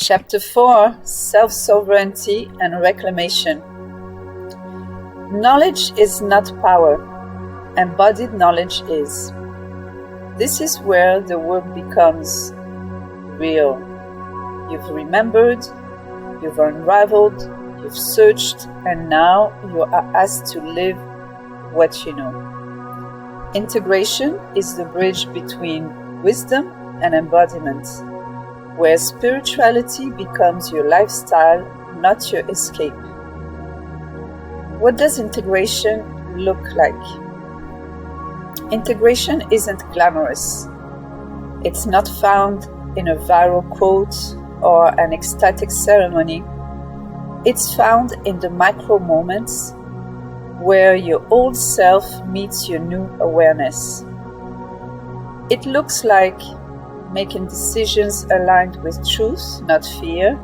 Chapter 4: Self-Sovereignty and Reclamation. Knowledge is not power. Embodied knowledge is. This is where the work becomes real. You've remembered, you've unraveled, you've searched, and now you are asked to live what you know. Integration is the bridge between wisdom and embodiment, where spirituality becomes your lifestyle, not your escape. What does integration look like? Integration isn't glamorous. It's not found in a viral quote or an ecstatic ceremony. It's found in the micro moments where your old self meets your new awareness. It looks like making decisions aligned with truth, not fear,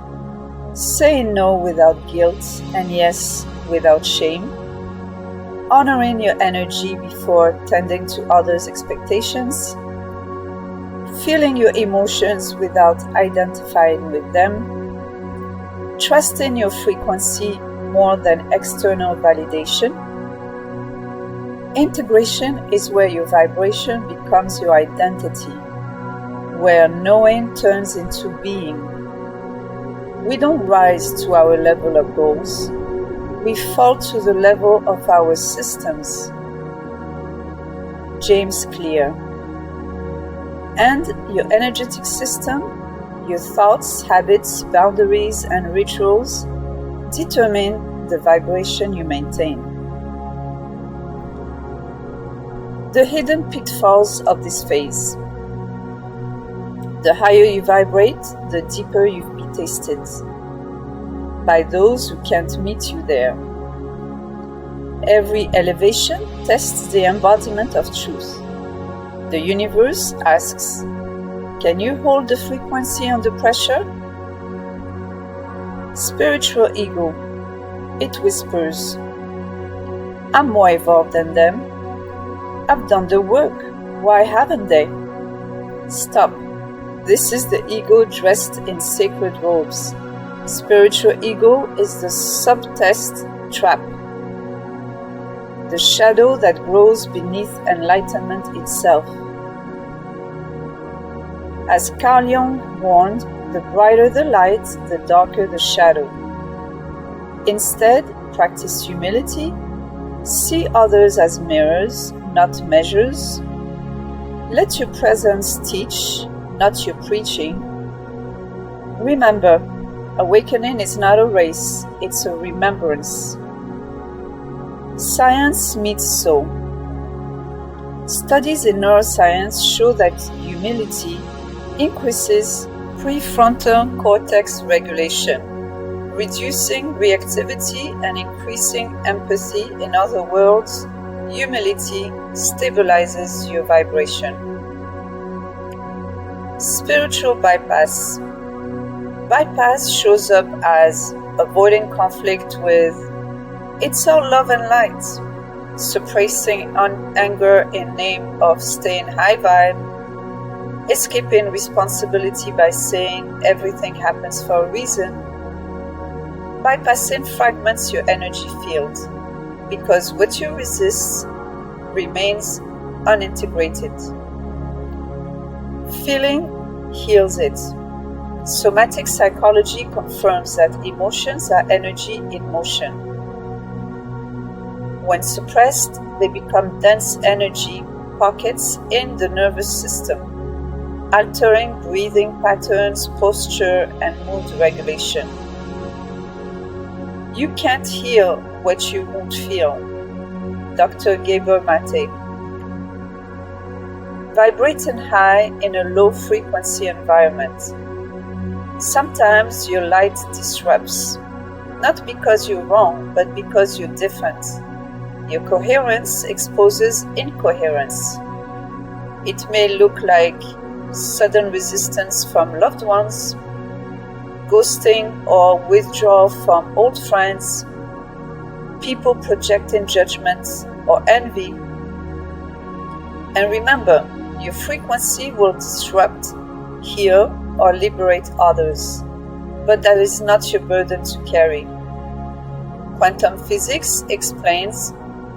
saying no without guilt and yes without shame, honoring your energy before tending to others' expectations, feeling your emotions without identifying with them, trusting your frequency more than external validation. Integration is where your vibration becomes your identity, where knowing turns into being. We don't rise to our level of goals. We fall to the level of our systems. James Clear. And your energetic system, your thoughts, habits, boundaries, and rituals determine the vibration you maintain. The hidden pitfalls of this phase. The higher you vibrate, the deeper you'll be tasted by those who can't meet you there. Every elevation tests the embodiment of truth. The universe asks, can you hold the frequency under pressure? Spiritual ego, it whispers, I'm more evolved than them. I've done the work. Why haven't they? Stop. This is the ego dressed in sacred robes. Spiritual ego is the subtest trap, the shadow that grows beneath enlightenment itself. As Carl Jung warned, the brighter the light, the darker the shadow. Instead, practice humility. See others as mirrors, not measures. Let your presence teach, not your preaching. Remember, awakening is not a race, it's a remembrance. Science meets soul. Studies in neuroscience show that humility increases prefrontal cortex regulation, reducing reactivity and increasing empathy. In other words, humility stabilizes your vibration. Spiritual bypass. Bypass shows up as avoiding conflict with it's all love and light, suppressing anger in name of staying high vibe, escaping responsibility by saying everything happens for a reason. Bypassing fragments your energy field because what you resist remains unintegrated. Feeling heals it. Somatic psychology confirms that emotions are energy in motion. When suppressed, they become dense energy pockets in the nervous system, altering breathing patterns, posture, and mood regulation. You can't heal what you won't feel. Dr. Gabor Mate. Vibrating high in a low frequency environment. Sometimes your light disrupts, not because you're wrong, but because you're different. Your coherence exposes incoherence. It may look like sudden resistance from loved ones, ghosting or withdrawal from old friends, people projecting judgment or envy. And remember, your frequency will disrupt, heal, or liberate others. but that is not your burden to carry. Quantum physics explains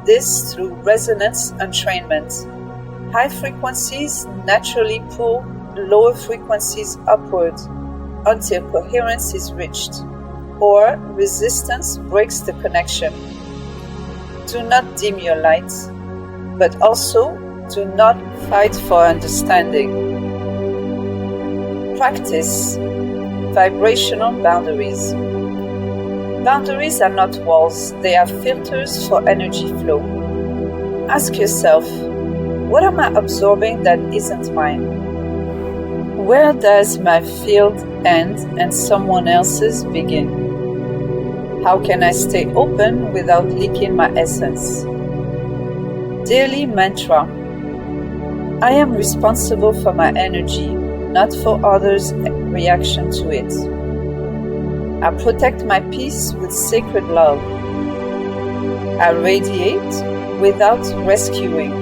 this through resonance entrainment. High frequencies naturally pull lower frequencies upward until coherence is reached, or resistance breaks the connection. Do not dim your light, but also do not fight for understanding. Practice vibrational boundaries. Boundaries are not walls, they are filters for energy flow. Ask yourself, what am I absorbing that isn't mine? Where does my field end and someone else's begin? How can I stay open without leaking my essence? Daily mantra. I am responsible for my energy, not for others' reaction to it. I protect my peace with sacred love. I radiate without rescuing.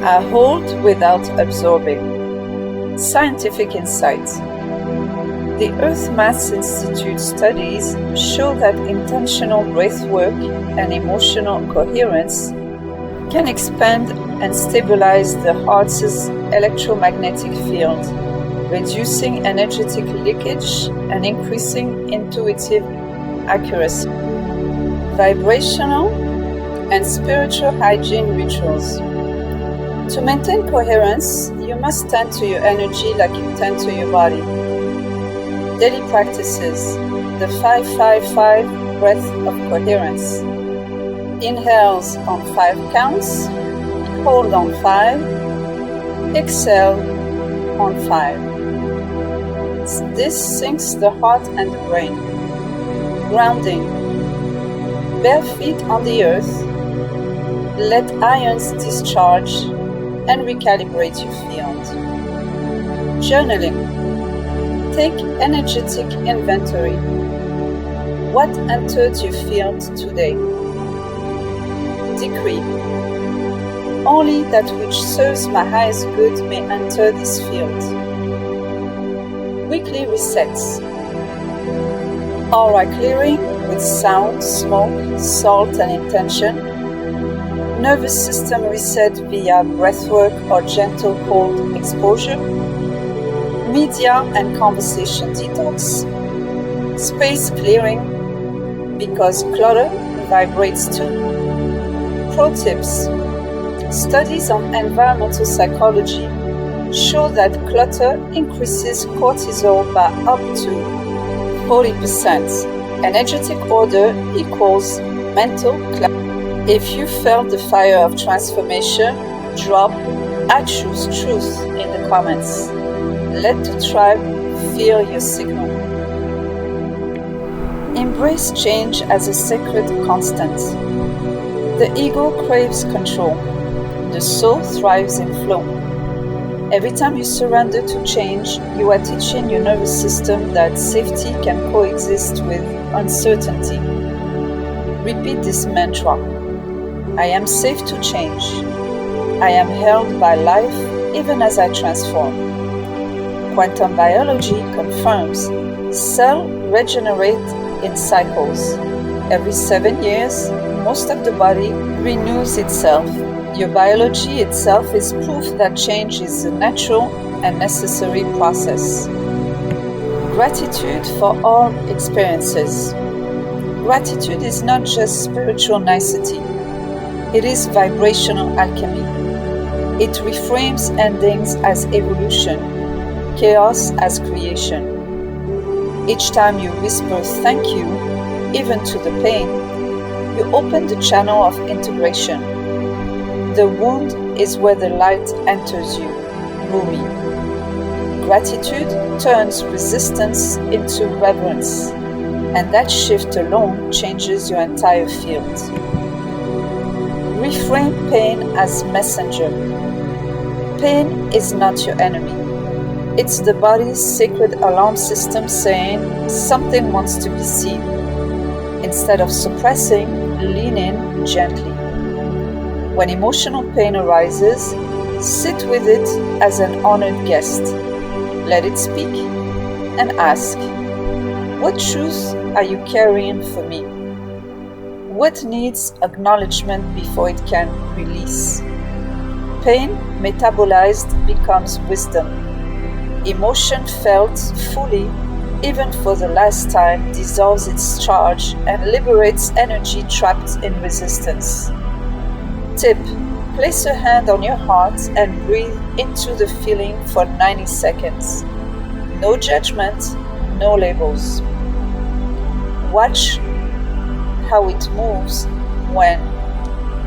I hold without absorbing. Scientific insight. The Earth Mass Institute studies show that intentional breathwork and emotional coherence can expand and stabilize the heart's electromagnetic field, reducing energetic leakage and increasing intuitive accuracy. Vibrational and spiritual hygiene rituals. To maintain coherence, you must tend to your energy like you tend to your body. Daily practices. The 5-5-5 breath of coherence. Inhales on 5 counts, hold on 5, exhale on 5. This syncs the heart and the brain. Grounding. Bare feet on the earth. Let ions discharge and recalibrate your field. Journaling. Take energetic inventory. What entered your field today? Decree. Only that which serves my highest good may enter this field. Weekly resets. Aura clearing with sound, smoke, salt and intention. Nervous system reset via breathwork or gentle cold exposure. Media and conversation detox. Space clearing because clutter vibrates too. Pro tips. Studies on environmental psychology show that clutter increases cortisol by up to 40%. Energetic order equals mental clarity. If you felt the fire of transformation, drop "I choose truth" in the comments. Let the tribe feel your signal. Embrace change as a sacred constant. The ego craves control. The soul thrives in flow. Every time you surrender to change, you are teaching your nervous system that safety can coexist with uncertainty. Repeat this mantra. I am safe to change. I am held by life even as I transform. Quantum biology confirms cells regenerate in cycles. Every 7 years, most of the body renews itself. Your biology itself is proof that change is a natural and necessary process. Gratitude for all experiences. Gratitude is not just spiritual nicety. It is vibrational alchemy. It reframes endings as evolution, chaos as creation. Each time you whisper thank you, even to the pain, you open the channel of integration. The wound is where the light enters you, Rumi. Gratitude turns resistance into reverence, and that shift alone changes your entire field. Reframe pain as messenger. Pain is not your enemy. It's the body's sacred alarm system saying something wants to be seen. Instead of suppressing, lean in gently. When emotional pain arises, sit with it as an honored guest. Let it speak and ask, What truth are you carrying for me? What needs acknowledgement before it can release? Pain metabolized becomes wisdom. Emotion felt fully, even for the last time, dissolves its charge and liberates energy trapped in resistance. Tip: place a hand on your heart and breathe into the feeling for 90 seconds. No judgment, no labels. Watch how it moves when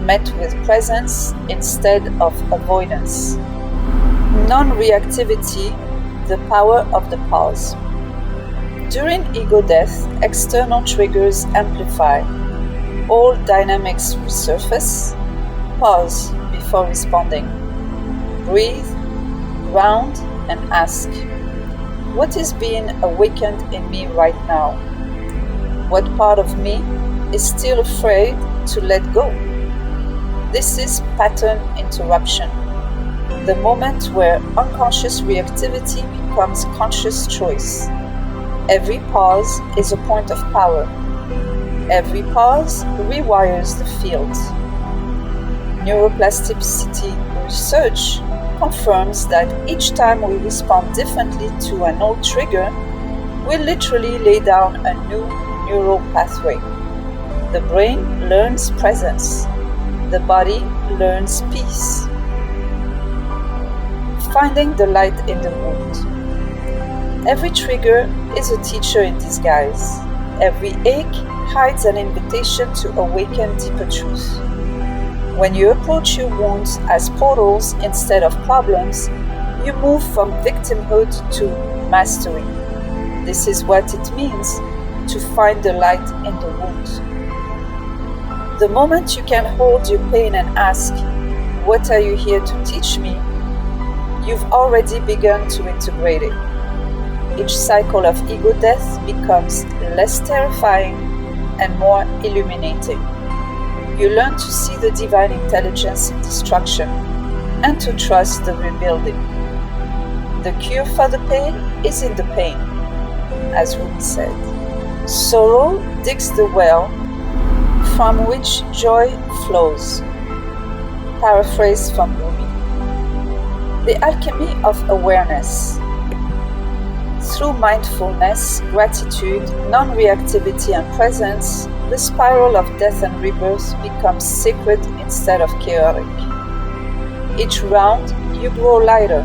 met with presence instead of avoidance. Non-reactivity, the power of the pause. During ego death, external triggers amplify. Old dynamics resurface. Pause before responding. Breathe, ground, and ask, what is being awakened in me right now? What part of me is still afraid to let go? This is pattern interruption, the moment where unconscious reactivity becomes conscious choice. Every pause is a point of power. Every pause rewires the field. Neuroplasticity research confirms that each time we respond differently to an old trigger, we literally lay down a new neural pathway. The brain learns presence. The body learns peace. Finding the light in the wound. Every trigger is a teacher in disguise. Every ache hides an invitation to awaken deeper truth. When you approach your wounds as portals instead of problems, you move from victimhood to mastery. This is what it means to find the light in the wound. The moment you can hold your pain and ask, what are you here to teach me? You've already begun to integrate it. Each cycle of ego death becomes less terrifying and more illuminating. You learn to see the divine intelligence in destruction and to trust the rebuilding. The cure for the pain is in the pain, as Rumi said. Sorrow digs the well from which joy flows. Paraphrase from Rumi. The alchemy of awareness. Through mindfulness, gratitude, non-reactivity, and presence, the spiral of death and rebirth becomes sacred instead of chaotic. Each round, you grow lighter.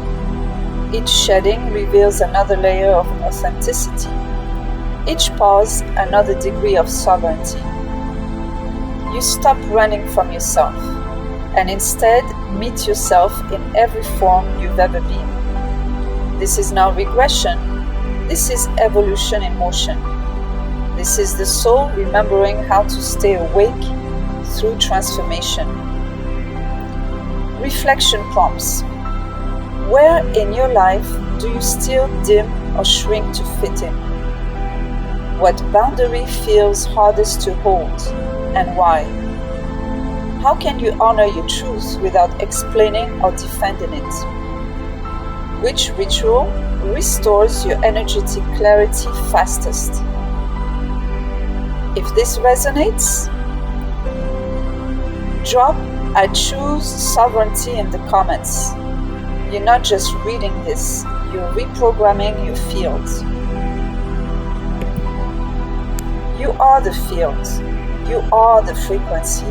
Each shedding reveals another layer of authenticity. Each pause, another degree of sovereignty. You stop running from yourself and instead meet yourself in every form you've ever been. This is now regression. This is evolution in motion. This is the soul remembering how to stay awake through transformation. Reflection prompts. Where in your life do you still dim or shrink to fit in? What boundary feels hardest to hold and why? How can you honor your truth without explaining or defending it? Which ritual restores your energetic clarity fastest? If this resonates, drop "I choose sovereignty" in the comments. You're not just reading this, you're reprogramming your field. You are the field. You are the frequency.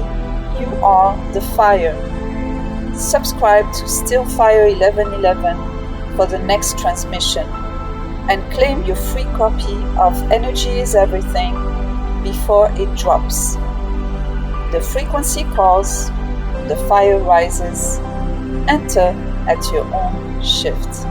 You are the fire. Subscribe to Stillfire 1111 for the next transmission and claim your free copy of Energy is Everything before it drops. The frequency calls, the fire rises. Enter at your own shift.